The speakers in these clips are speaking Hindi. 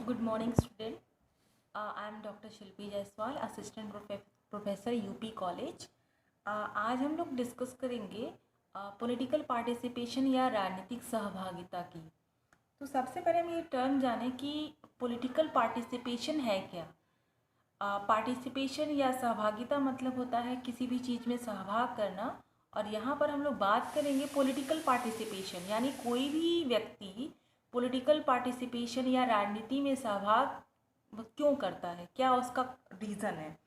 Good morning, student. I am Dr. Shilpi Jaiswal, assistant professor UP college. आज हम लोग डिस्कस करेंगे पॉलिटिकल पार्टिसिपेशन या राजनीतिक सहभागिता की। तो सबसे पहले हम ये टर्म जानें कि पॉलिटिकल पार्टिसिपेशन है क्या। पार्टिसिपेशन या सहभागिता मतलब होता है किसी भी चीज़ में सहभाग करना, और यहाँ पर हम लोग बात करेंगे पॉलिटिकल पार्टिसिपेशन, यानी कोई भी व्यक्ति पॉलिटिकल पार्टिसिपेशन या राजनीति में सहभाग क्यों करता है, क्या उसका रीज़न है।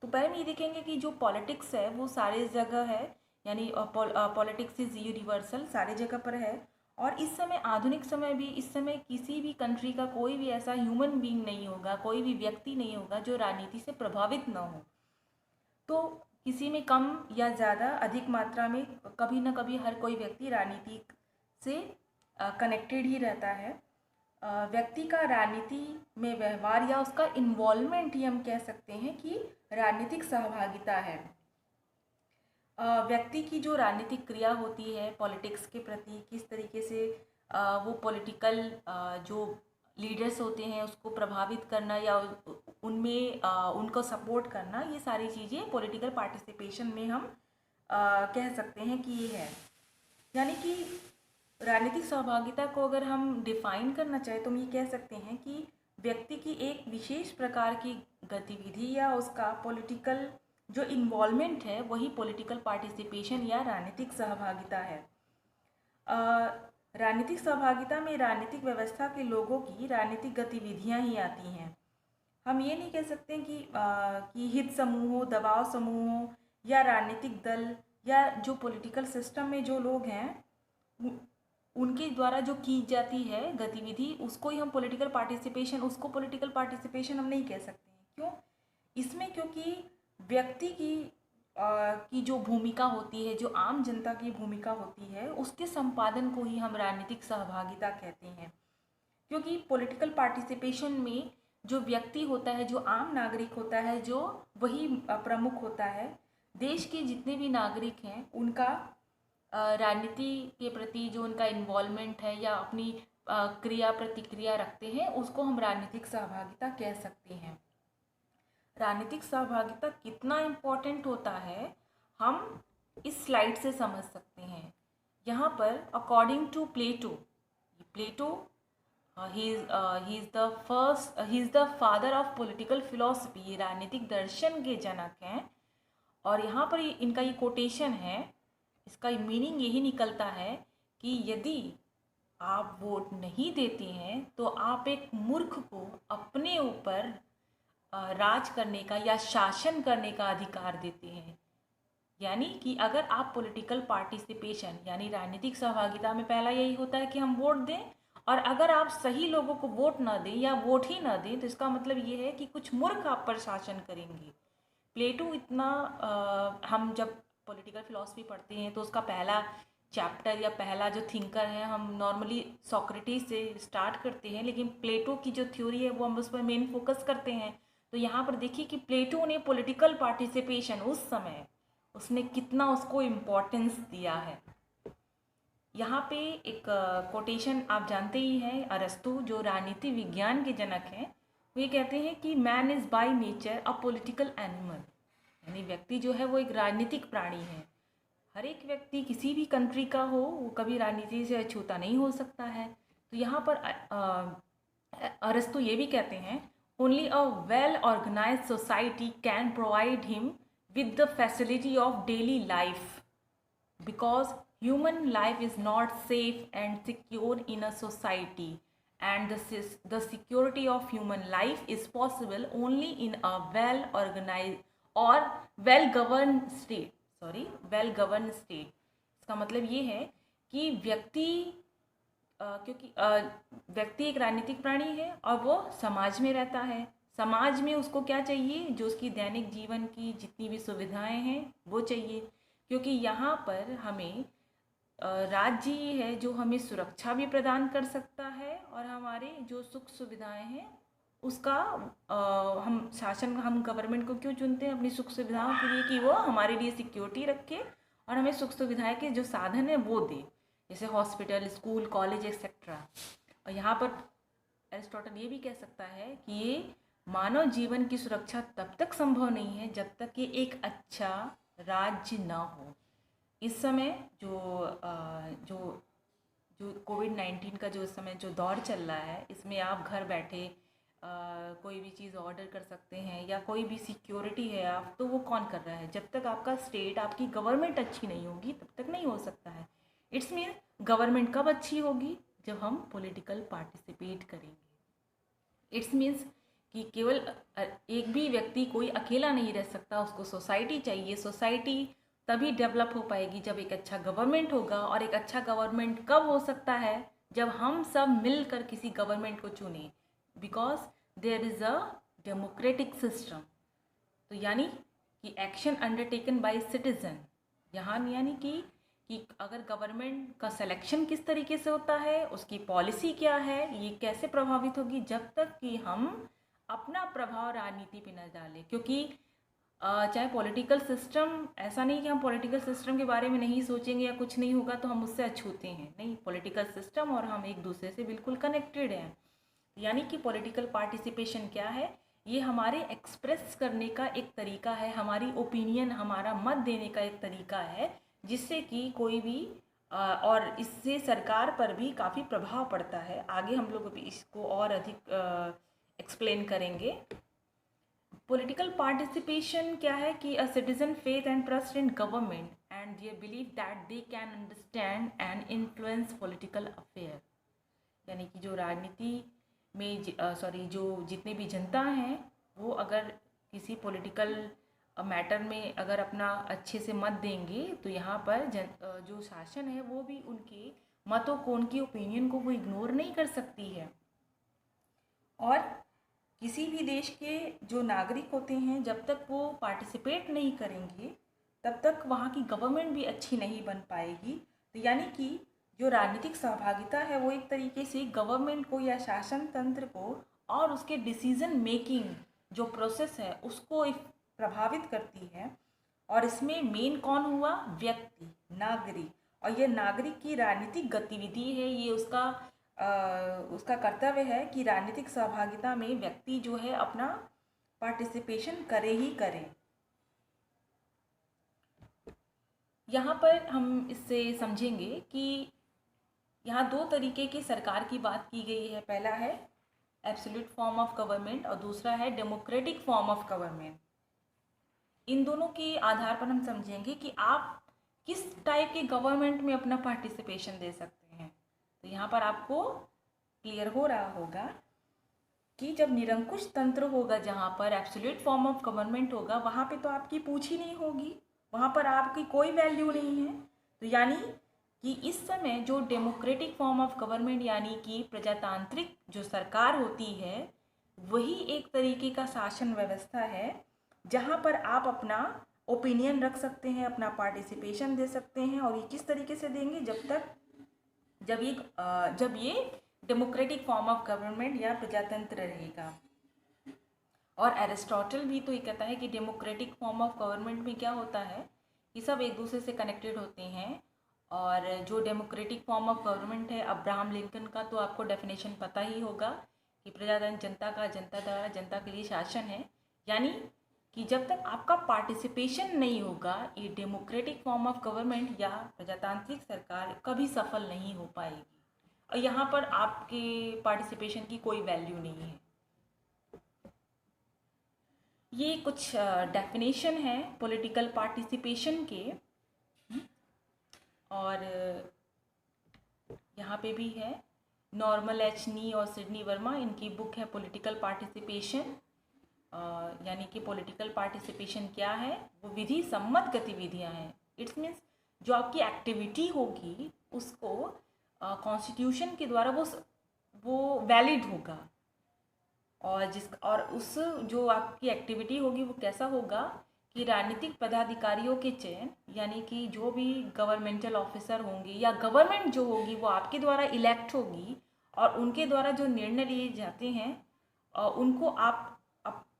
तो पहले हम ये देखेंगे कि जो पॉलिटिक्स है वो सारे जगह है, यानी पॉलिटिक्स इज़ यूनिवर्सल, सारे जगह पर है। और इस समय आधुनिक समय भी, इस समय किसी भी कंट्री का कोई भी ऐसा ह्यूमन बीइंग नहीं होगा, कोई भी व्यक्ति नहीं होगा जो राजनीति से प्रभावित न हो। तो किसी में कम या ज़्यादा अधिक मात्रा में कभी ना कभी हर कोई व्यक्ति राजनीति से कनेक्टेड ही रहता है। व्यक्ति का राजनीति में व्यवहार या उसका इन्वॉल्वमेंट ही हम कह सकते हैं कि राजनीतिक सहभागिता है। व्यक्ति की जो राजनीतिक क्रिया होती है पॉलिटिक्स के प्रति, किस तरीके से वो पॉलिटिकल जो लीडर्स होते हैं उसको प्रभावित करना या उनमें उनको सपोर्ट करना, ये सारी चीज़ें पॉलिटिकल पार्टिसिपेशन में हम कह सकते हैं कि ये है। यानी कि राजनीतिक सहभागिता को अगर हम डिफाइन करना चाहें तो हम ये कह सकते हैं कि व्यक्ति की एक विशेष प्रकार की गतिविधि या उसका पॉलिटिकल जो इन्वॉल्वमेंट है वही पॉलिटिकल पार्टिसिपेशन या राजनीतिक सहभागिता है। राजनीतिक सहभागिता में राजनीतिक व्यवस्था के लोगों की राजनीतिक गतिविधियां ही आती हैं। हम ये नहीं कह सकते कि हित समूह हो, दबाव समूह हो, या राजनीतिक दल या जो पॉलिटिकल सिस्टम में जो लोग हैं उनके द्वारा जो की जाती है गतिविधि उसको ही हम पॉलिटिकल पार्टिसिपेशन हम नहीं कह सकते हैं। क्यों? इसमें क्योंकि व्यक्ति की जो भूमिका होती है, जो आम जनता की भूमिका होती है, उसके संपादन को ही हम राजनीतिक सहभागिता कहते हैं। क्योंकि पॉलिटिकल पार्टिसिपेशन में जो व्यक्ति होता है, जो आम नागरिक होता है, जो वही प्रमुख होता है। देश के जितने भी नागरिक हैं उनका राजनीति के प्रति जो उनका इन्वॉल्वमेंट है या अपनी क्रिया प्रतिक्रिया रखते हैं, उसको हम राजनीतिक सहभागिता कह सकते हैं। राजनीतिक सहभागिता कितना इम्पोर्टेंट होता है हम इस स्लाइड से समझ सकते हैं। यहाँ पर according to Plato he is the father of political philosophy, राजनीतिक दर्शन के जनक हैं। और यहाँ पर इनका ये कोटेशन है, इसका मीनिंग यही निकलता है कि यदि आप वोट नहीं देते हैं तो आप एक मूर्ख को अपने ऊपर राज करने का या शासन करने का अधिकार देते हैं। यानी कि अगर आप पॉलिटिकल पार्टिसिपेशन यानी राजनीतिक सहभागिता में पहला यही होता है कि हम वोट दें, और अगर आप सही लोगों को वोट ना दें या वोट ही ना दें तो इसका मतलब ये है कि कुछ मूर्ख आप पर शासन करेंगे। प्लेटो इतना हम जब पॉलिटिकल फिलॉसफी पढ़ते हैं तो उसका पहला चैप्टर या पहला जो थिंकर है हम नॉर्मली सोक्रेटिस से स्टार्ट करते हैं, लेकिन प्लेटो की जो थ्योरी है वो हम उस पर मेन फोकस करते हैं। तो यहाँ पर देखिए कि प्लेटो ने पॉलिटिकल पार्टिसिपेशन उस समय उसने कितना उसको इम्पोर्टेंस दिया है। यहाँ पे एक कोटेशन आप जानते ही हैं, अरस्तु जो राजनीति विज्ञान के जनक हैं, वो ये कहते हैं कि man is by nature a political animal, यानी व्यक्ति जो है वो एक राजनीतिक प्राणी है। हर एक व्यक्ति किसी भी कंट्री का हो वो कभी राजनीति से अछूता नहीं हो सकता है। तो यहाँ पर अरस्तु ये भी कहते हैं, only a well organised society can provide him with the facility of daily life, because human life is not safe and secure in a society, and the security of human life is possible only in a well organized or well governed state। इसका मतलब ये है कि व्यक्ति क्योंकि व्यक्ति एक राजनीतिक प्राणी है और वो समाज में रहता है। समाज में उसको क्या चाहिए? जो उसकी दैनिक जीवन की जितनी भी सुविधाएं हैं वो चाहिए, क्योंकि यहाँ पर हमें राज्य ही है जो हमें सुरक्षा भी प्रदान कर सकता है और हमारे जो सुख सुविधाएं हैं उसका हम गवर्नमेंट को क्यों चुनते हैं? अपनी सुख सुविधाओं के लिए, कि वो हमारे लिए सिक्योरिटी रखे और हमें सुख सुविधाएं के जो साधन है वो दे, जैसे हॉस्पिटल, स्कूल, कॉलेज एक्सेट्रा। और यहाँ पर एरिस्टोटल ये भी कह सकता है कि ये मानव जीवन की सुरक्षा तब तक संभव नहीं है जब तक कि एक अच्छा राज्य न हो। इस समय जो जो कोविड-19 का जो इस समय जो दौर चल रहा है, इसमें आप घर बैठे कोई भी चीज़ ऑर्डर कर सकते हैं या कोई भी सिक्योरिटी है आप, तो वो कौन कर रहा है? जब तक आपका स्टेट, आपकी गवर्नमेंट अच्छी नहीं होगी तब तक नहीं हो सकता है। इट्स मीन गवर्नमेंट कब अच्छी होगी? जब हम पॉलिटिकल पार्टिसिपेट करेंगे। इट्स मीन्स कि केवल एक भी व्यक्ति कोई अकेला नहीं रह सकता, उसको सोसाइटी चाहिए। सोसाइटी तभी डेवलप हो पाएगी जब एक अच्छा गवर्नमेंट होगा। और एक अच्छा गवर्नमेंट कब हो सकता है? जब हम सब मिलकर किसी गवर्नमेंट को चुनें, because there is a democratic system. तो यानी कि एक्शन अंडरटेकन बाय सिटीजन, यहाँ यानी कि अगर गवर्नमेंट का सिलेक्शन किस तरीके से होता है, उसकी पॉलिसी क्या है, ये कैसे प्रभावित होगी, जब तक कि हम अपना प्रभाव राजनीति पे न डालें। क्योंकि चाहे पॉलिटिकल सिस्टम, ऐसा नहीं कि हम पॉलिटिकल सिस्टम के बारे में नहीं सोचेंगे या कुछ नहीं होगा तो हम उससे अछूते हैं, नहीं। पॉलिटिकल सिस्टम और हम एक दूसरे से बिल्कुल कनेक्टेड हैं। यानी कि पॉलिटिकल पार्टिसिपेशन क्या है? ये हमारे एक्सप्रेस करने का एक तरीका है, हमारी ओपिनियन, हमारा मत देने का एक तरीका है, जिससे कि कोई भी और इससे सरकार पर भी काफ़ी प्रभाव पड़ता है। आगे हम लोग इसको और अधिक एक्सप्लेन करेंगे। पॉलिटिकल पार्टिसिपेशन क्या है कि a citizen faith and trust in government and their believe that they can understand and influence political affair. यानी कि जो राजनीति में जो जितने भी जनता हैं, वो अगर किसी पॉलिटिकल मैटर में अगर अपना अच्छे से मत देंगे तो यहाँ पर जो शासन है वो भी उनके मतों को, उनकी ओपिनियन को वो इग्नोर नहीं कर सकती है। और किसी भी देश के जो नागरिक होते हैं, जब तक वो पार्टिसिपेट नहीं करेंगे तब तक वहाँ की गवर्नमेंट भी अच्छी नहीं बन पाएगी। तो यानी कि जो राजनीतिक सहभागिता है वो एक तरीके से गवर्नमेंट को या शासन तंत्र को और उसके डिसीजन मेकिंग जो प्रोसेस है उसको प्रभावित करती है। और इसमें मेन कौन हुआ? व्यक्ति, नागरिक। और ये नागरिक की राजनीतिक गतिविधि है, ये उसका कर्तव्य है कि राजनीतिक सहभागिता में व्यक्ति जो है अपना पार्टिसिपेशन करे ही करे। यहाँ पर हम इससे समझेंगे कि यहाँ दो तरीके की सरकार की बात की गई है। पहला है एब्सोल्यूट फॉर्म ऑफ गवर्नमेंट और दूसरा है डेमोक्रेटिक फॉर्म ऑफ गवर्नमेंट। इन दोनों के आधार पर हम समझेंगे कि आप किस टाइप के गवर्नमेंट में अपना पार्टिसिपेशन दे सकते हैं। तो यहाँ पर आपको क्लियर हो रहा होगा कि जब निरंकुश तंत्र होगा, जहाँ पर एब्सोल्यूट फॉर्म ऑफ गवर्नमेंट होगा, वहाँ पे तो आपकी पूछ ही नहीं होगी, वहाँ पर आपकी कोई वैल्यू नहीं है। तो यानी कि इस समय जो डेमोक्रेटिक फॉर्म ऑफ गवर्नमेंट यानी कि प्रजातांत्रिक जो सरकार होती है, वही एक तरीके का शासन व्यवस्था है जहाँ पर आप अपना ओपिनियन रख सकते हैं, अपना पार्टिसिपेशन दे सकते हैं। और ये किस तरीके से देंगे? जब ये डेमोक्रेटिक फॉर्म ऑफ गवर्नमेंट या प्रजातंत्र रहेगा। और एरिस्टोटल भी तो ये कहता है कि डेमोक्रेटिक फॉर्म ऑफ गवर्नमेंट में क्या होता है कि सब एक दूसरे से कनेक्टेड होते हैं। और जो डेमोक्रेटिक फॉर्म ऑफ गवर्नमेंट है, अब्राहम लिंकन का तो आपको डेफिनेशन पता ही होगा कि प्रजातंत्र जनता का, जनता द्वारा जनता के लिए शासन है। यानी कि जब तक आपका पार्टिसिपेशन नहीं होगा, ये डेमोक्रेटिक फॉर्म ऑफ गवर्नमेंट या प्रजातांत्रिक सरकार कभी सफल नहीं हो पाएगी। और यहाँ पर आपके पार्टिसिपेशन की कोई वैल्यू नहीं है। ये कुछ डेफिनेशन है पॉलिटिकल पार्टिसिपेशन के। और यहाँ पे भी है नॉर्मल एचनी और सिडनी वर्मा, इनकी बुक है पॉलिटिकल पार्टिसिपेशन। यानी कि पॉलिटिकल पार्टिसिपेशन क्या है? वो विधि सम्मत गतिविधियाँ हैं। इट्स मीन्स जो आपकी एक्टिविटी होगी उसको कॉन्स्टिट्यूशन के द्वारा वो वैलिड होगा। और उस जो आपकी एक्टिविटी होगी वो कैसा होगा कि राजनीतिक पदाधिकारियों के चयन, यानी कि जो भी गवर्नमेंटल ऑफिसर होंगे या गवर्नमेंट जो होगी वो आपके द्वारा इलेक्ट होगी और उनके द्वारा जो निर्णय लिए जाते हैं उनको आप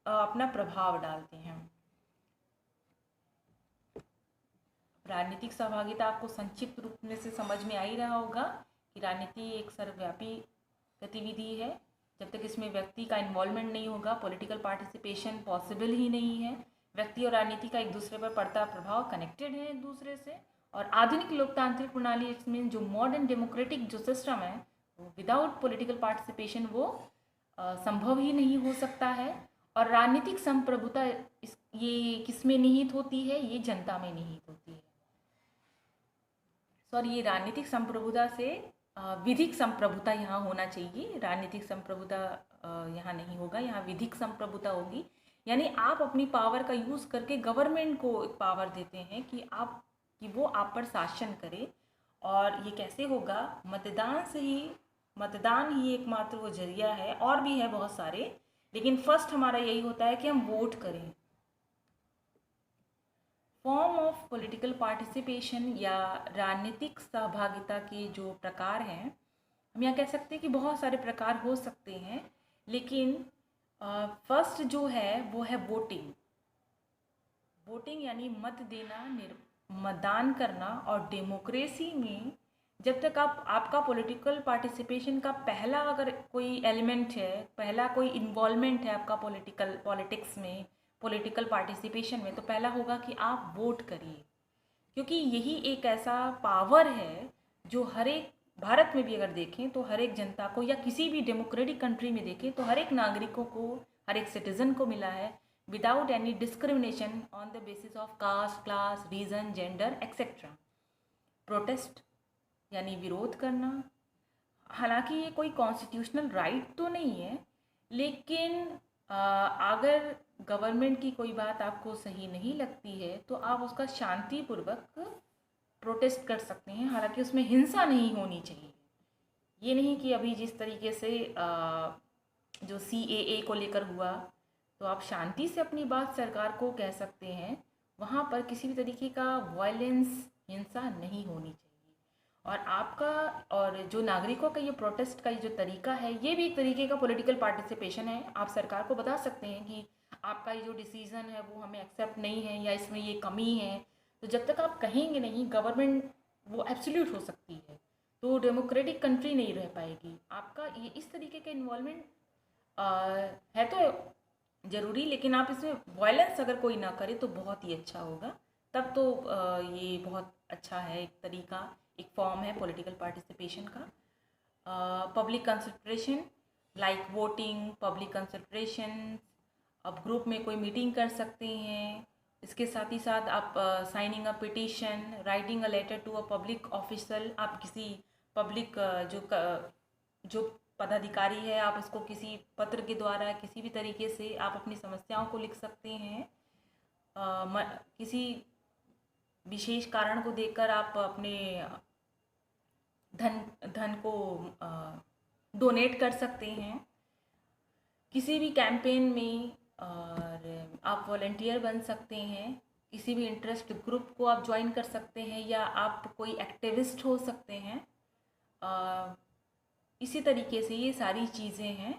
अपना प्रभाव डालते हैं। राजनीतिक सहभागिता आपको संक्षिप्त रूप में से समझ में आ ही रहा होगा कि राजनीति एक सर्वव्यापी गतिविधि है जब तक इसमें व्यक्ति का इन्वॉल्वमेंट नहीं होगा पॉलिटिकल पार्टिसिपेशन पॉसिबल ही नहीं है। व्यक्ति और राजनीति का एक दूसरे पर पड़ता प्रभाव कनेक्टेड है एक दूसरे से, और आधुनिक लोकतांत्रिक प्रणाली इसमें जो मॉडर्न डेमोक्रेटिक जो सिस्टम है वो विदाउट पॉलिटिकल पार्टिसिपेशन वो संभव ही नहीं हो सकता है। और राजनीतिक संप्रभुता ये किस में निहित होती है, ये जनता में निहित होती है। सॉरी, ये राजनीतिक संप्रभुता से विधिक संप्रभुता यहाँ होना चाहिए। राजनीतिक संप्रभुता यहाँ नहीं होगा, यहाँ विधिक संप्रभुता होगी। यानी आप अपनी पावर का यूज़ करके गवर्नमेंट को पावर देते हैं कि वो आप पर शासन करे। और ये कैसे होगा? मतदान ही एकमात्र वो जरिया है, और भी है बहुत सारे, लेकिन फर्स्ट हमारा यही होता है कि हम वोट करें। फॉर्म ऑफ पॉलिटिकल पार्टिसिपेशन या राजनीतिक सहभागिता के जो प्रकार हैं, हम यहाँ कह सकते हैं कि बहुत सारे प्रकार हो सकते हैं, लेकिन फर्स्ट जो है वो है वोटिंग। यानी मत देना, मतदान करना। और डेमोक्रेसी में जब तक आपका पॉलिटिकल पार्टिसिपेशन का पहला अगर कोई एलिमेंट है, पहला कोई इन्वॉल्वमेंट है आपका पॉलिटिक्स में, पॉलिटिकल पार्टिसिपेशन में, तो पहला होगा कि आप वोट करिए। क्योंकि यही एक ऐसा पावर है जो हर एक, भारत में भी अगर देखें तो हर एक जनता को, या किसी भी डेमोक्रेटिक कंट्री में देखें तो हर एक नागरिकों को, हर एक सिटीजन को मिला है without any discrimination on the basis of caste, class, region, gender etcetera. Protest यानी विरोध करना। हालांकि ये कोई कॉन्स्टिट्यूशनल राइट तो नहीं है, लेकिन अगर गवर्नमेंट की कोई बात आपको सही नहीं लगती है तो आप उसका शांतिपूर्वक प्रोटेस्ट कर सकते हैं। हालांकि उसमें हिंसा नहीं होनी चाहिए। ये नहीं कि अभी जिस तरीके से जो CAA को लेकर हुआ, तो आप शांति से अपनी बात सरकार को कह सकते हैं। वहाँ पर किसी भी तरीके का वायलेंस, हिंसा नहीं होनी चाहिए। और आपका और जो नागरिकों का ये प्रोटेस्ट का जो तरीका है, ये भी एक तरीके का पॉलिटिकल पार्टिसिपेशन है। आप सरकार को बता सकते हैं कि आपका ये जो डिसीज़न है वो हमें एक्सेप्ट नहीं है, या इसमें ये कमी है। तो जब तक आप कहेंगे नहीं, गवर्नमेंट वो एब्सोल्यूट हो सकती है, तो डेमोक्रेटिक कंट्री नहीं रह पाएगी। आपका ये इस तरीके का इन्वॉल्वमेंट है तो ज़रूरी, लेकिन आप इसमें वायलेंस अगर कोई ना करे तो बहुत ही अच्छा होगा। तब तो ये बहुत अच्छा है, एक तरीका, एक फॉर्म है पॉलिटिकल पार्टिसिपेशन का। Public consultation like voting, public consultation, आप ग्रुप में कोई मीटिंग कर सकते हैं। इसके साथ ही साथ आप signing a petition, writing a letter to a public officer. आप किसी पब्लिक जो पदाधिकारी है, आप उसको किसी पत्र के द्वारा किसी भी तरीके से आप अपनी समस्याओं को लिख सकते हैं। किसी विशेष कारण को देखकर आप अपने धन को डोनेट कर सकते हैं किसी भी कैंपेन में, और आप वॉलंटियर बन सकते हैं। किसी भी इंटरेस्ट ग्रुप को आप ज्वाइन कर सकते हैं, या आप कोई एक्टिविस्ट हो सकते हैं। इसी तरीके से ये सारी चीज़ें हैं।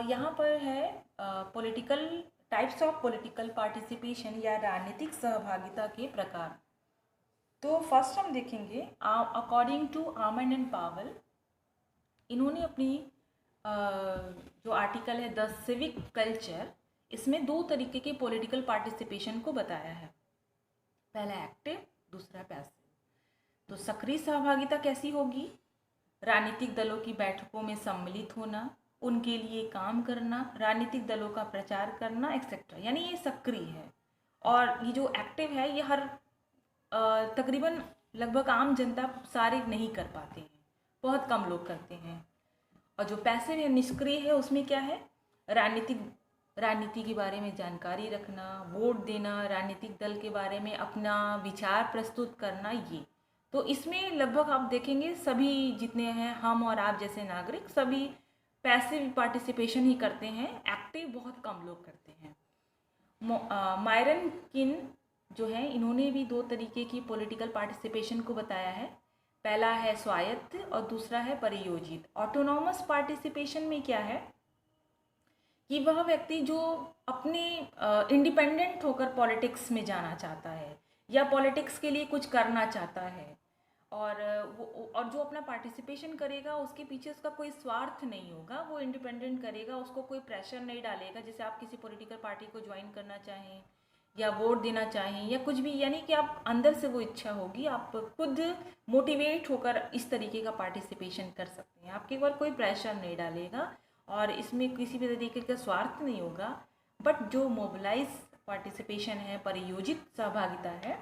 यहाँ पर है political types of political participation या राजनीतिक सहभागिता के प्रकार। तो फर्स्ट हम देखेंगे अकॉर्डिंग टू आमंड एंड पावल, इन्होंने अपनी जो आर्टिकल है द सिविक कल्चर, इसमें दो तरीके के पॉलिटिकल पार्टिसिपेशन को बताया है। पहला एक्टिव, दूसरा पैसिव। तो सक्रिय सहभागिता कैसी होगी? राजनीतिक दलों की बैठकों में सम्मिलित होना, उनके लिए काम करना, राजनीतिक दलों का प्रचार करना एक्सेट्रा, यानी ये सक्रिय है। और ये जो एक्टिव है ये हर तकरीबन लगभग आम जनता सारे नहीं कर पाते हैं, बहुत कम लोग करते हैं। और जो पैसिव है, निष्क्रिय है, उसमें क्या है? राजनीति के बारे में जानकारी रखना, वोट देना, राजनीतिक दल के बारे में अपना विचार प्रस्तुत करना। ये तो इसमें लगभग आप देखेंगे सभी जितने हैं, हम और आप जैसे नागरिक, सभी पैसिव पार्टिसिपेशन ही करते हैं, एक्टिव बहुत कम लोग करते हैं। मायरन किन जो है, इन्होंने भी दो तरीके की पॉलिटिकल पार्टिसिपेशन को बताया है। पहला है स्वायत्त और दूसरा है परियोजित। ऑटोनॉमस पार्टिसिपेशन में क्या है कि वह व्यक्ति जो अपने इंडिपेंडेंट होकर पॉलिटिक्स में जाना चाहता है या पॉलिटिक्स के लिए कुछ करना चाहता है, और जो अपना पार्टिसिपेशन करेगा उसके पीछे उसका कोई स्वार्थ नहीं होगा, वो इंडिपेंडेंट करेगा, उसको कोई प्रेशर नहीं डालेगा। जैसे आप किसी पॉलिटिकल पार्टी को ज्वाइन करना चाहें या वोट देना चाहें या कुछ भी, यानी कि आप अंदर से वो इच्छा होगी, आप खुद मोटिवेट होकर इस तरीके का पार्टिसिपेशन कर सकते हैं। आपके ऊपर कोई प्रेशर नहीं डालेगा और इसमें किसी भी तरीके का स्वार्थ नहीं होगा। बट जो मोबिलाइज पार्टिसिपेशन है, परियोजित सहभागिता है,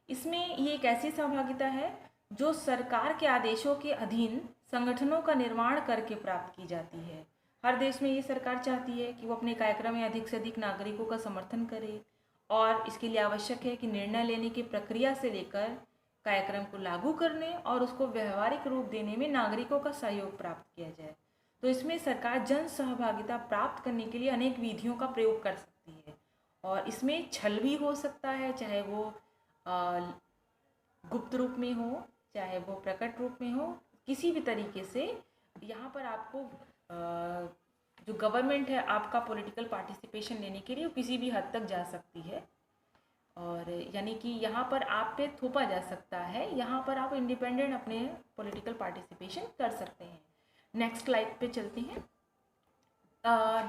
इसमें ये एक ऐसी सहभागिता है जो सरकार के आदेशों के अधीन संगठनों का निर्माण करके प्राप्त की जाती है। हर देश में ये सरकार चाहती है कि वो अपने कार्यक्रम में अधिक से अधिक नागरिकों का समर्थन करे और इसके लिए आवश्यक है कि निर्णय लेने की प्रक्रिया से लेकर कार्यक्रम को लागू करने और उसको व्यवहारिक रूप देने में नागरिकों का सहयोग प्राप्त किया जाए। तो इसमें सरकार जन सहभागिता प्राप्त करने के लिए अनेक विधियों का प्रयोग कर सकती है और इसमें छल भी हो सकता है, चाहे वो गुप्त रूप में हो चाहे वो प्रकट रूप में हो, किसी भी तरीके से यहाँ पर आपको जो गवर्नमेंट है आपका पॉलिटिकल पार्टिसिपेशन लेने के लिए वो किसी भी हद तक जा सकती है और यानी कि यहाँ पर आप पे थोपा जा सकता है, यहाँ पर आप इंडिपेंडेंट अपने पॉलिटिकल पार्टिसिपेशन कर सकते हैं। नेक्स्ट स्लाइड पे चलते हैं।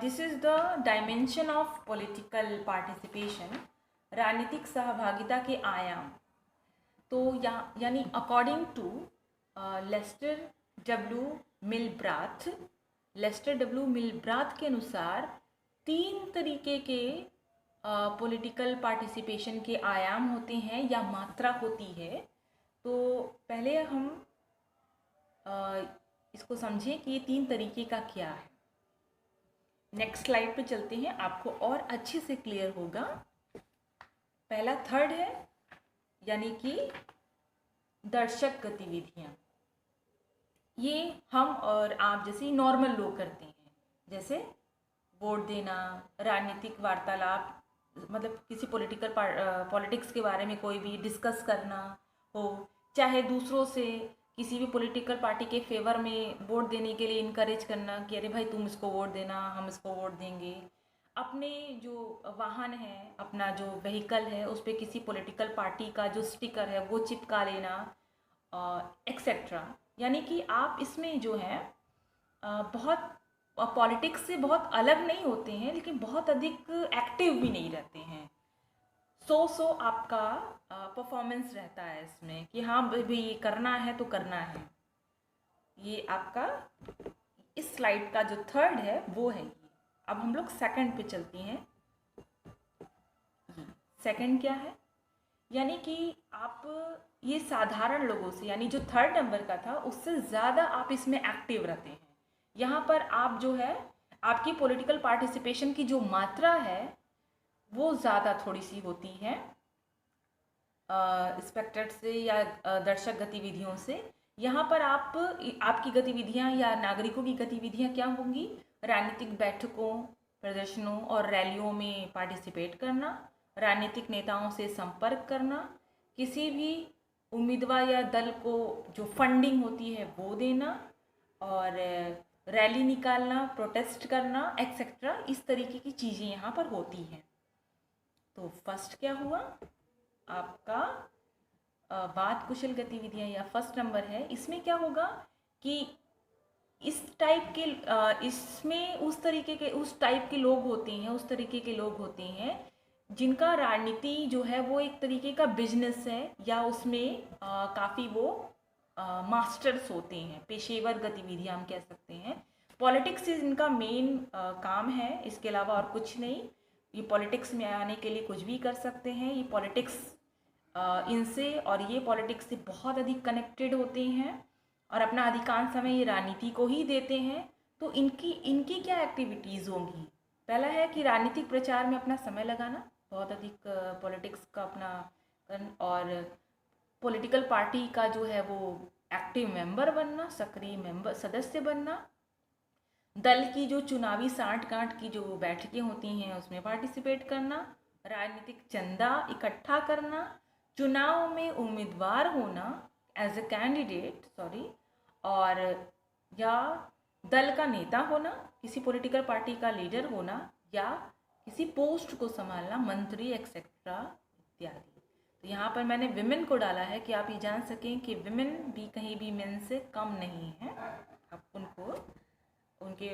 This is the dimension of political participation, राजनीतिक सहभागिता के आयाम। तो यानी अकॉर्डिंग टू लेस्टर डब्ल्यू मिलब्राथ के अनुसार 3 तरीके के पॉलिटिकल पार्टिसिपेशन के आयाम होते हैं या मात्रा होती है। तो पहले हम इसको समझें कि ये 3 तरीके का क्या है। नेक्स्ट स्लाइड पे चलते हैं, आपको और अच्छे से क्लियर होगा। पहला थर्ड है यानी कि दर्शक गतिविधियाँ। ये हम और आप जैसे नॉर्मल लोग करते हैं, जैसे वोट देना, राजनीतिक वार्तालाप, मतलब किसी पॉलिटिक्स के बारे में कोई भी डिस्कस करना हो, चाहे दूसरों से किसी भी पॉलिटिकल पार्टी के फेवर में वोट देने के लिए इनकरेज करना कि अरे भाई तुम इसको वोट देना, हम इसको वोट देंगे। अपने जो वाहन है, अपना जो व्हीकल है, उस पर किसी पॉलिटिकल पार्टी का जो स्टिकर है वो चिपका लेना एक्सेट्रा। यानी कि आप इसमें जो है बहुत पॉलिटिक्स से बहुत अलग नहीं होते हैं, लेकिन बहुत अधिक एक्टिव भी नहीं रहते हैं। सो आपका परफॉर्मेंस रहता है इसमें कि हाँ भाई ये करना है तो करना है। ये आपका इस स्लाइड का जो थर्ड है वो है ये। अब हम लोग सेकंड पे चलते हैं। सेकंड क्या है, यानी कि आप ये साधारण लोगों से, यानी जो थर्ड नंबर का था उससे ज़्यादा आप इसमें एक्टिव रहते हैं। यहाँ पर आप जो है आपकी पॉलिटिकल पार्टिसिपेशन की जो मात्रा है वो ज़्यादा थोड़ी सी होती है स्पेक्टेड से या दर्शक गतिविधियों से। यहाँ पर आपकी गतिविधियाँ या नागरिकों की गतिविधियाँ क्या होंगी? राजनीतिक बैठकों, प्रदर्शनों और रैलियों में पार्टिसिपेट करना, राजनीतिक नेताओं से संपर्क करना, किसी भी उम्मीदवार या दल को जो फंडिंग होती है वो देना और रैली निकालना, प्रोटेस्ट करना एक्सेट्रा। इस तरीके की चीज़ें यहाँ पर होती हैं। तो फर्स्ट क्या हुआ आपका वाद कुशल गतिविधियाँ या फर्स्ट नंबर है। इसमें क्या होगा कि इस टाइप के इसमें उस टाइप के लोग होते हैं, उस तरीके के लोग होते हैं जिनका राजनीति जो है वो एक तरीके का बिजनेस है या उसमें काफ़ी वो मास्टर्स होते हैं, पेशेवर गतिविधियाँ हम कह सकते हैं। पॉलिटिक्स इनका मेन काम है, इसके अलावा और कुछ नहीं। ये पॉलिटिक्स में आने के लिए कुछ भी कर सकते हैं। ये पॉलिटिक्स इनसे और ये पॉलिटिक्स से बहुत अधिक कनेक्टेड होते हैं और अपना अधिकांश समय ये राजनीति को ही देते हैं। तो इनकी क्या एक्टिविटीज़ होंगी? पहला है कि राजनीतिक प्रचार में अपना समय लगाना, बहुत अधिक पॉलिटिक्स का अपना और पॉलिटिकल पार्टी का जो है वो एक्टिव मेंबर बनना, सक्रिय सदस्य बनना, दल की जो चुनावी साठ-गांठ की जो बैठकें होती हैं उसमें पार्टिसिपेट करना, राजनीतिक चंदा इकट्ठा करना, चुनाव में उम्मीदवार होना एज ए कैंडिडेट और या दल का नेता होना, किसी पॉलिटिकल पार्टी का लीडर होना या किसी पोस्ट को संभालना, मंत्री एक्सेट्रा इत्यादि। तो यहाँ पर मैंने विमेन को डाला है कि आप ये जान सकें कि विमेन भी कहीं भी मेन से कम नहीं है। आप उनको उनके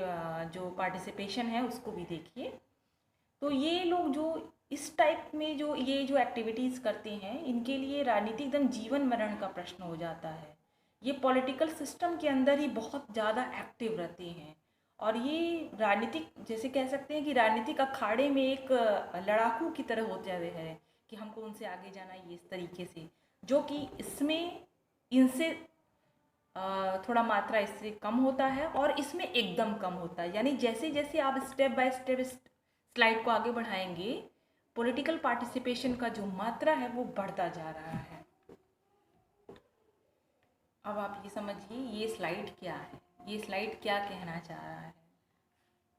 जो पार्टिसिपेशन है उसको भी देखिए। तो ये लोग जो इस टाइप में जो एक्टिविटीज़ करते हैं, इनके लिए राजनीति एकदम जीवन मरण का प्रश्न हो जाता है। ये पॉलिटिकल सिस्टम के अंदर ही बहुत ज़्यादा एक्टिव रहते हैं और ये राजनीतिक, जैसे कह सकते हैं कि राजनीतिक अखाड़े में एक लड़ाकू की तरह होते हैं कि हमको उनसे आगे जाना है, ये इस तरीके से, जो कि इसमें इनसे थोड़ा मात्रा इससे कम होता है और इसमें एकदम कम होता है। यानी जैसे जैसे आप स्टेप बाय स्टेप स्लाइड को आगे बढ़ाएंगे, पॉलिटिकल पार्टिसिपेशन का जो मात्रा है वो बढ़ता जा रहा है। अब आप ये समझिए ये स्लाइड क्या है, ये स्लाइड क्या कहना चाह रहा है।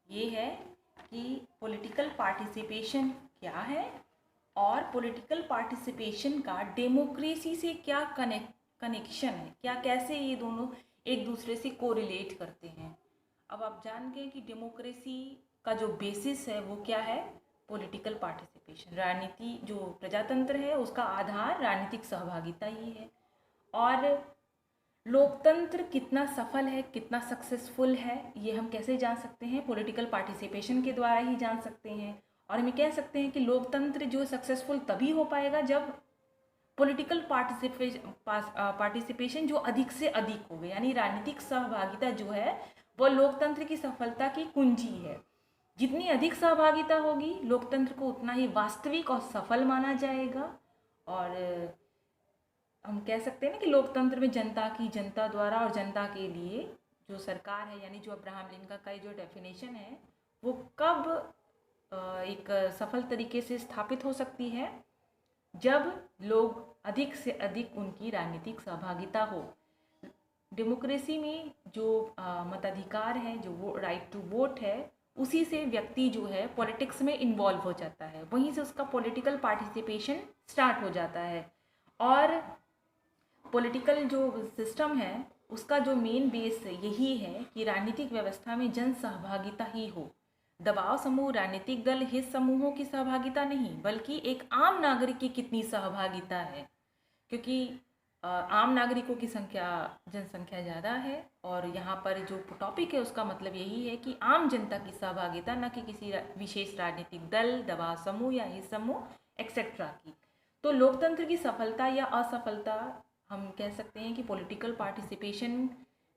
ये है कि पॉलिटिकल पार्टिसिपेशन क्या है और पॉलिटिकल पार्टिसिपेशन का डेमोक्रेसी से क्या कनेक्शन है, क्या कैसे ये दोनों एक दूसरे से कोरिलेट करते हैं। अब आप जान गए कि डेमोक्रेसी का जो बेसिस है वो क्या है, पॉलिटिकल पार्टिसिपेशन। राजनीति जो प्रजातंत्र है उसका आधार राजनीतिक सहभागिता ही है। और लोकतंत्र कितना सफल है, कितना सक्सेसफुल है, ये हम कैसे जान सकते हैं, पॉलिटिकल पार्टिसिपेशन के द्वारा ही जान सकते हैं। और हम कह सकते हैं कि लोकतंत्र जो सक्सेसफुल तभी हो पाएगा जब पॉलिटिकल पार्टिसिपेशन जो अधिक से अधिक होगी, यानी राजनीतिक सहभागिता जो है वो लोकतंत्र की सफलता की कुंजी है। जितनी अधिक सहभागिता होगी लोकतंत्र को उतना ही वास्तविक और सफल माना जाएगा। और हम कह सकते हैं ना कि लोकतंत्र में जनता की, जनता द्वारा और जनता के लिए जो सरकार है, यानी जो अब्राहम लिंकन का जो डेफिनेशन है वो कब एक सफल तरीके से स्थापित हो सकती है, जब लोग अधिक से अधिक उनकी राजनीतिक सहभागिता हो। डेमोक्रेसी में जो मताधिकार है, जो वो राइट टू वोट है, उसी से व्यक्ति जो है पॉलिटिक्स में इन्वॉल्व हो जाता है, वहीं से उसका पॉलिटिकल पार्टिसिपेशन स्टार्ट हो जाता है। और पॉलिटिकल जो सिस्टम है उसका जो मेन बेस यही है कि राजनीतिक व्यवस्था में जन सहभागिता ही हो। दबाव समूह, राजनीतिक दल, हित समूहों की सहभागिता नहीं, बल्कि एक आम नागरिक की कितनी सहभागिता है, क्योंकि आम नागरिकों की जनसंख्या ज़्यादा है। और यहाँ पर जो टॉपिक है उसका मतलब यही है कि आम जनता की सहभागिता, न कि किसी विशेष राजनीतिक दल, दबाव समूह या हित समूह एक्सेट्रा की। तो लोकतंत्र की सफलता या असफलता हम कह सकते हैं कि पॉलिटिकल पार्टिसिपेशन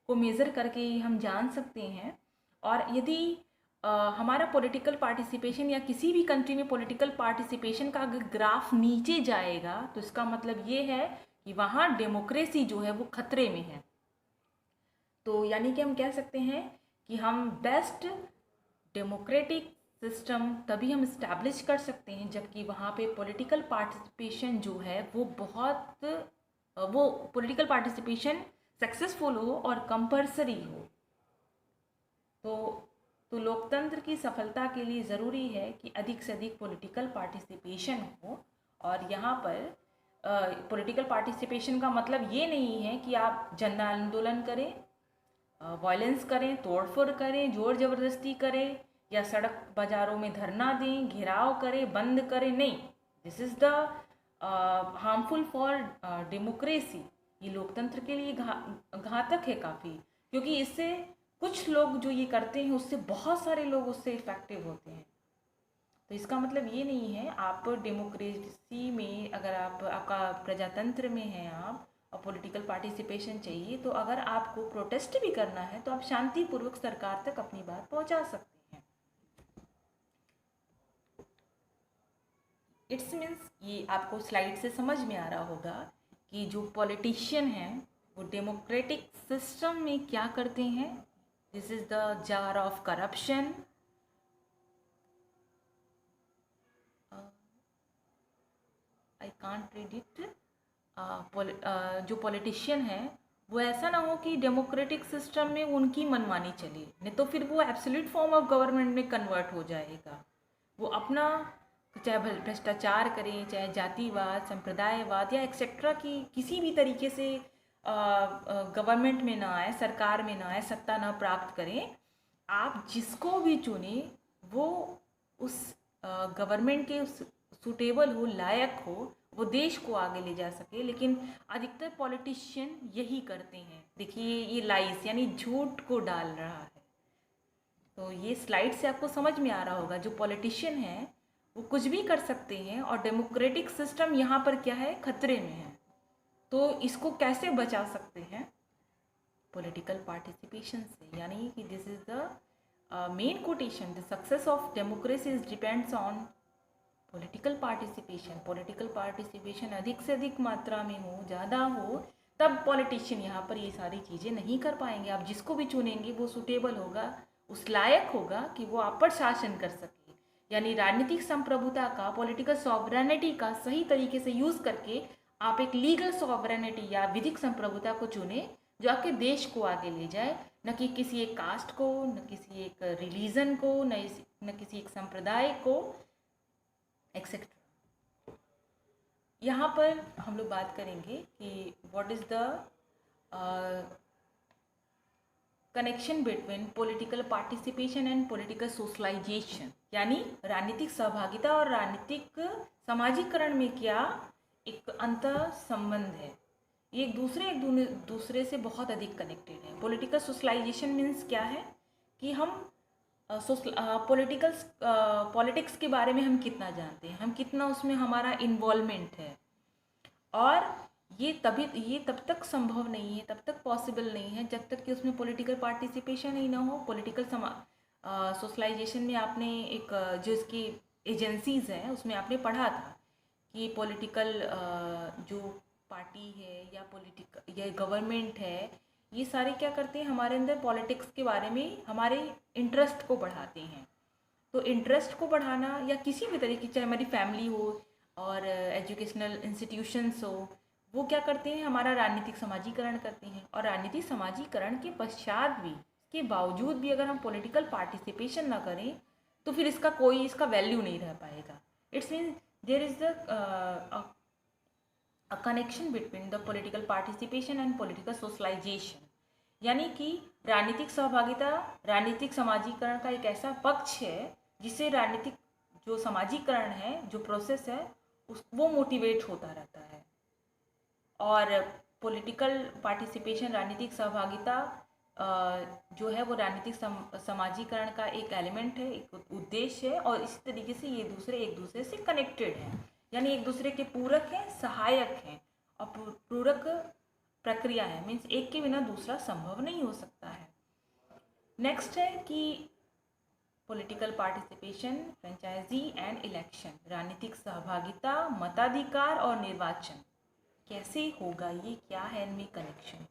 को मेज़र करके ही हम जान सकते हैं। और यदि हमारा पॉलिटिकल पार्टिसिपेशन या किसी भी कंट्री में पॉलिटिकल पार्टिसिपेशन का अगर ग्राफ नीचे जाएगा तो इसका मतलब ये है कि वहाँ डेमोक्रेसी जो है वो खतरे में है। तो यानी कि हम कह सकते हैं कि हम बेस्ट डेमोक्रेटिक सिस्टम तभी हम इस्टेब्लिश कर सकते हैं जबकि वहाँ पे पॉलिटिकल पार्टिसिपेशन जो है वो पॉलिटिकल पार्टिसिपेशन सक्सेसफुल हो और कंपल्सरी हो। तो लोकतंत्र की सफलता के लिए ज़रूरी है कि अधिक से अधिक पॉलिटिकल पार्टिसिपेशन हो। और यहाँ पर पॉलिटिकल पार्टिसिपेशन का मतलब ये नहीं है कि आप जन आंदोलन करें, वायलेंस करें, तोड़फोड़ करें, जोर ज़बरदस्ती करें या सड़क बाज़ारों में धरना दें, घेराव करें, बंद करें, नहीं। This is the harmful for democracy. ये लोकतंत्र के लिए घातक है काफ़ी, क्योंकि इससे कुछ लोग जो ये करते हैं उससे बहुत सारे लोग उससे इफेक्टिव होते हैं। तो इसका मतलब ये नहीं है, आप डेमोक्रेसी में अगर आपका प्रजातंत्र में हैं आप और पॉलिटिकल पार्टिसिपेशन चाहिए, तो अगर आपको प्रोटेस्ट भी करना है तो आप शांतिपूर्वक सरकार तक अपनी बात पहुंचा सकते हैं। इट्स मीन्स ये आपको स्लाइड से समझ में आ रहा होगा कि जो पॉलिटिशियन हैं वो डेमोक्रेटिक सिस्टम में क्या करते हैं। This is the jar of corruption. I can't predict. जो पॉलिटिशियन है वो ऐसा ना हो कि डेमोक्रेटिक सिस्टम में उनकी मनमानी चले, नहीं तो फिर वो एब्सोल्यूट फॉर्म ऑफ गवर्नमेंट में कन्वर्ट हो जाएगा। वो अपना चाहे भ्रष्टाचार करें, चाहे जातिवाद, संप्रदायवाद या एक्सेट्रा की किसी भी तरीके से गवर्नमेंट में ना आए, सरकार में ना आए, सत्ता ना प्राप्त करें, आप जिसको भी चुने वो उस गवर्नमेंट के उस सूटेबल हो, लायक हो, वो देश को आगे ले जा सके। लेकिन अधिकतर पॉलिटिशियन यही करते हैं। देखिए ये लाइस यानी झूठ को डाल रहा है। तो ये स्लाइड से आपको समझ में आ रहा होगा, जो पॉलिटिशियन हैं वो कुछ भी कर सकते हैं और डेमोक्रेटिक सिस्टम यहाँ पर क्या है, खतरे में है। तो इसको कैसे बचा सकते हैं, पॉलिटिकल पार्टिसिपेशन से। यानी कि this is the main quotation, the success of democracy is depends on political participation. Political participation अधिक से अधिक मात्रा में हो, ज़्यादा हो, तब पॉलिटिशियन यहाँ पर ये सारी चीज़ें नहीं कर पाएंगे। आप जिसको भी चुनेंगे वो सुटेबल होगा, उस लायक होगा कि वो आप पर शासन कर सके। यानी राजनीतिक संप्रभुता का, पॉलिटिकल सॉवरेनिटी का सही तरीके से यूज़ करके आप एक लीगल सॉवरेनिटी या विधिक संप्रभुता को चुने जो आपके देश को आगे ले जाए, न कि किसी एक कास्ट को, न किसी एक रिलीजन को, न किसी एक संप्रदाय को, एक्सेट्रा। यहाँ पर हम लोग बात करेंगे कि what is the connection between political participation and political socialisation. यानी राजनीतिक सहभागिता और राजनीतिक सामाजिकरण में क्या एक अंतर संबंध है। ये एक दूसरे से बहुत अधिक कनेक्टेड है। पॉलिटिकल सोशलाइजेशन मीन्स क्या है कि हम पॉलिटिक्स के बारे में हम कितना जानते हैं, हम कितना उसमें हमारा इन्वॉल्वमेंट है। और ये तब तक संभव नहीं है, तब तक पॉसिबल नहीं है जब तक कि उसमें पॉलिटिकल पार्टिसिपेशन ही ना हो। पॉलिटिकल सोशलाइजेशन में आपने एक जो इसकी एजेंसीज़ हैं उसमें आपने पढ़ा था कि पॉलिटिकल जो पार्टी है या गवर्नमेंट है, ये सारे क्या करते हैं, हमारे अंदर पॉलिटिक्स के बारे में हमारे इंटरेस्ट को बढ़ाते हैं। तो इंटरेस्ट को बढ़ाना या किसी भी तरीके, चाहे हमारी फैमिली हो और एजुकेशनल इंस्टीट्यूशंस हो, वो क्या करते हैं, हमारा राजनीतिक समाजीकरण करते हैं। और राजनीतिक समाजीकरण के पश्चात भी, के बावजूद भी अगर हम पॉलिटिकल पार्टिसिपेशन ना करें तो फिर इसका वैल्यू नहीं रह पाएगा। It's mean there is the a connection between the political participation and political socialisation. यानी कि राजनीतिक सहभागिता, राजनीतिक समाजीकरण का एक ऐसा पक्ष है जिससे राजनीतिक जो समाजीकरण है, जो प्रोसेस है, वो मोटिवेट होता रहता है। और पॉलिटिकल पार्टिसिपेशन, राजनीतिक सहभागिता जो है वो राजनीतिक समाजीकरण का एक एलिमेंट है, एक उद्देश्य है। और इस तरीके से ये एक दूसरे से कनेक्टेड हैं, यानी एक दूसरे के पूरक हैं, सहायक हैं और पूरक प्रक्रिया है। मीन्स एक के बिना दूसरा संभव नहीं हो सकता है। नेक्स्ट है कि political participation, franchise and election. राजनीतिक सहभागिता, मताधिकार और निर्वाचन कैसे होगा, ये क्या है इनमें कनेक्शन।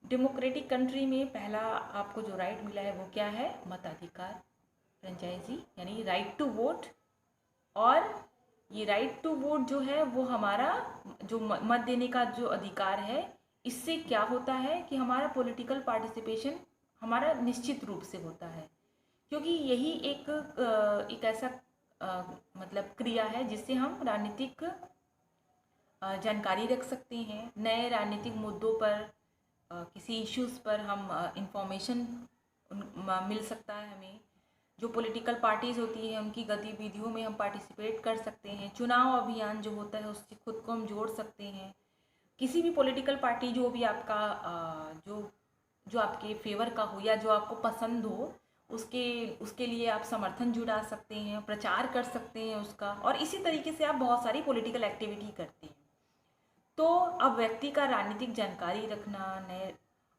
डेमोक्रेटिक कंट्री में पहला आपको जो राइट मिला है वो क्या है, मताधिकार, फ्रेंचाइजी यानी राइट टू वोट। और ये राइट टू वोट जो है वो हमारा जो मत देने का जो अधिकार है, इससे क्या होता है कि हमारा पॉलिटिकल पार्टिसिपेशन हमारा निश्चित रूप से होता है, क्योंकि यही एक ऐसा मतलब क्रिया है जिससे हम राजनीतिक जानकारी रख सकते हैं। नए राजनीतिक मुद्दों पर, किसी इश्यूज़ पर हम इंफॉर्मेशन मिल सकता है हमें। जो पॉलिटिकल पार्टीज़ होती हैं उनकी गतिविधियों में हम पार्टिसिपेट कर सकते हैं। चुनाव अभियान जो होता है उससे खुद को हम जोड़ सकते हैं। किसी भी पॉलिटिकल पार्टी जो भी आपका जो आपके फेवर का हो या जो आपको पसंद हो, उसके लिए आप समर्थन जुटा सकते हैं, प्रचार कर सकते हैं उसका। और इसी तरीके से आप बहुत सारी पॉलिटिकल एक्टिविटी करते हैं। तो अब व्यक्ति का राजनीतिक जानकारी रखना नए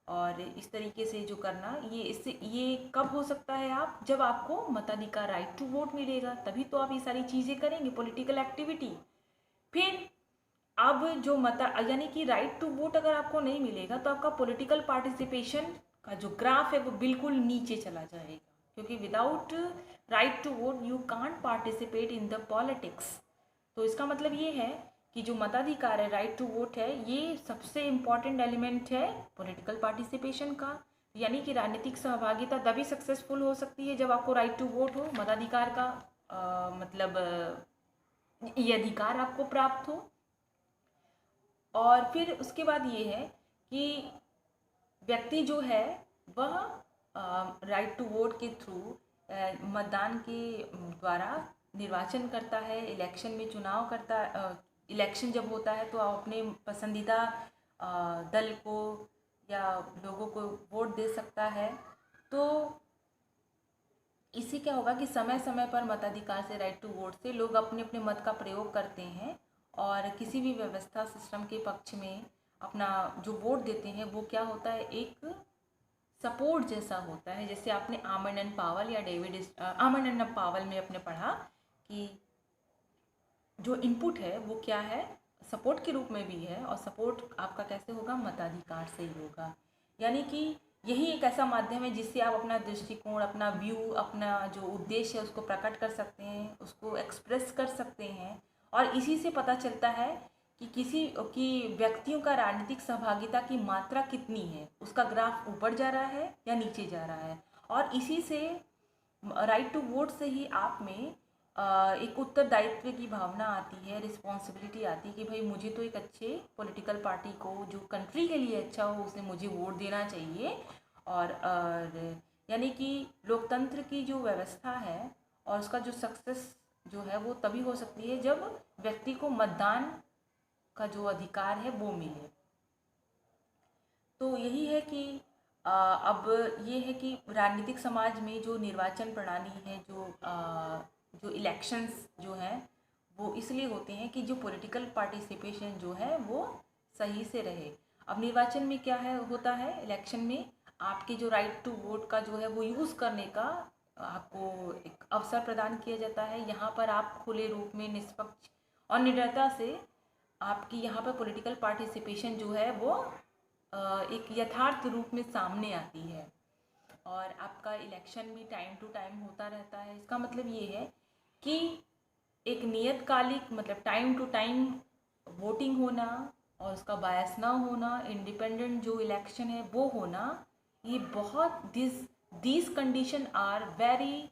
और इस तरीके से जो करना, ये कब हो सकता है, आप जब आपको मताधिकार, राइट टू वोट मिलेगा, तभी तो आप ये सारी चीज़ें करेंगे, पॉलिटिकल एक्टिविटी। फिर अब जो यानी कि राइट टू वोट अगर आपको नहीं मिलेगा तो आपका पॉलिटिकल पार्टिसिपेशन का जो ग्राफ है वो बिल्कुल नीचे चला जाएगा, क्योंकि without right to vote you can't participate in the politics. तो इसका मतलब ये है कि जो मताधिकार है, राइट टू वोट है, ये सबसे इम्पॉर्टेंट एलिमेंट है पॉलिटिकल पार्टिसिपेशन का। यानी कि राजनीतिक सहभागिता तभी सक्सेसफुल हो सकती है जब आपको राइट टू वोट हो, मताधिकार का ये अधिकार आपको प्राप्त हो। और फिर उसके बाद ये है कि व्यक्ति जो है वह राइट टू वोट के थ्रू, मतदान के द्वारा निर्वाचन करता है, इलेक्शन में चुनाव करता, इलेक्शन जब होता है तो आप अपने पसंदीदा दल को या लोगों को वोट दे सकता है। तो इससे क्या होगा कि समय समय पर मताधिकार से, राइट टू वोट से, लोग अपने अपने मत का प्रयोग करते हैं और किसी भी व्यवस्था सिस्टम के पक्ष में अपना जो वोट देते हैं वो क्या होता है, एक सपोर्ट जैसा होता है। जैसे आपने आमंडन पावल या आमंडन पावल में आपने पढ़ा कि जो इनपुट है वो क्या है, सपोर्ट के रूप में भी है, और सपोर्ट आपका कैसे होगा, मताधिकार से ही होगा। यानी कि यही एक ऐसा माध्यम है जिससे आप अपना दृष्टिकोण, अपना व्यू, अपना जो उद्देश्य है उसको प्रकट कर सकते हैं, उसको एक्सप्रेस कर सकते हैं। और इसी से पता चलता है कि किसी की व्यक्तियों का राजनीतिक सहभागिता की मात्रा कितनी है, उसका ग्राफ ऊपर जा रहा है या नीचे जा रहा है। और इसी से, राइट टू वोट से ही आप में एक उत्तरदायित्व की भावना आती है, रिस्पॉन्सिबिलिटी आती है कि भाई मुझे तो एक अच्छे पॉलिटिकल पार्टी को जो कंट्री के लिए अच्छा हो उसे मुझे वोट देना चाहिए। और यानी कि लोकतंत्र की जो व्यवस्था है और उसका जो सक्सेस जो है वो तभी हो सकती है जब व्यक्ति को मतदान का जो अधिकार है वो मिले। तो यही है कि अब ये है कि राजनीतिक समाज में जो निर्वाचन प्रणाली है, जो इलेक्शंस जो हैं वो इसलिए होते हैं कि जो पॉलिटिकल पार्टिसिपेशन जो है वो सही से रहे। अब निर्वाचन में क्या है, होता है इलेक्शन में आपके जो राइट टू वोट का जो है वो यूज़ करने का आपको एक अवसर प्रदान किया जाता है। यहाँ पर आप खुले रूप में, निष्पक्ष और निडरता से आपकी यहाँ पर पॉलिटिकल पार्टिसिपेशन जो है वो एक यथार्थ रूप में सामने आती है। और आपका इलेक्शन भी टाइम टू टाइम होता रहता है। इसका मतलब ये है कि एक नियतकालिक, मतलब टाइम टू टाइम वोटिंग होना और उसका बायस ना होना, इंडिपेंडेंट जो इलेक्शन है वो होना, ये बहुत this condition are very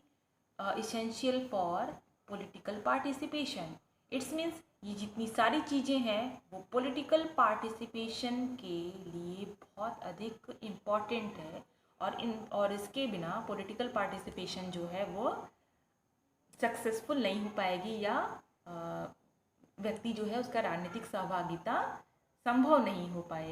essential for political participation. It's means ये जितनी सारी चीज़ें हैं वो पॉलिटिकल पार्टिसिपेशन के लिए बहुत अधिक इम्पॉर्टेंट है। और इसके बिना पॉलिटिकल पार्टिसिपेशन जो है वो सक्सेसफुल नहीं हो पाएगी, या व्यक्ति जो है उसका राजनीतिक सहभागिता संभव नहीं हो पाएगी।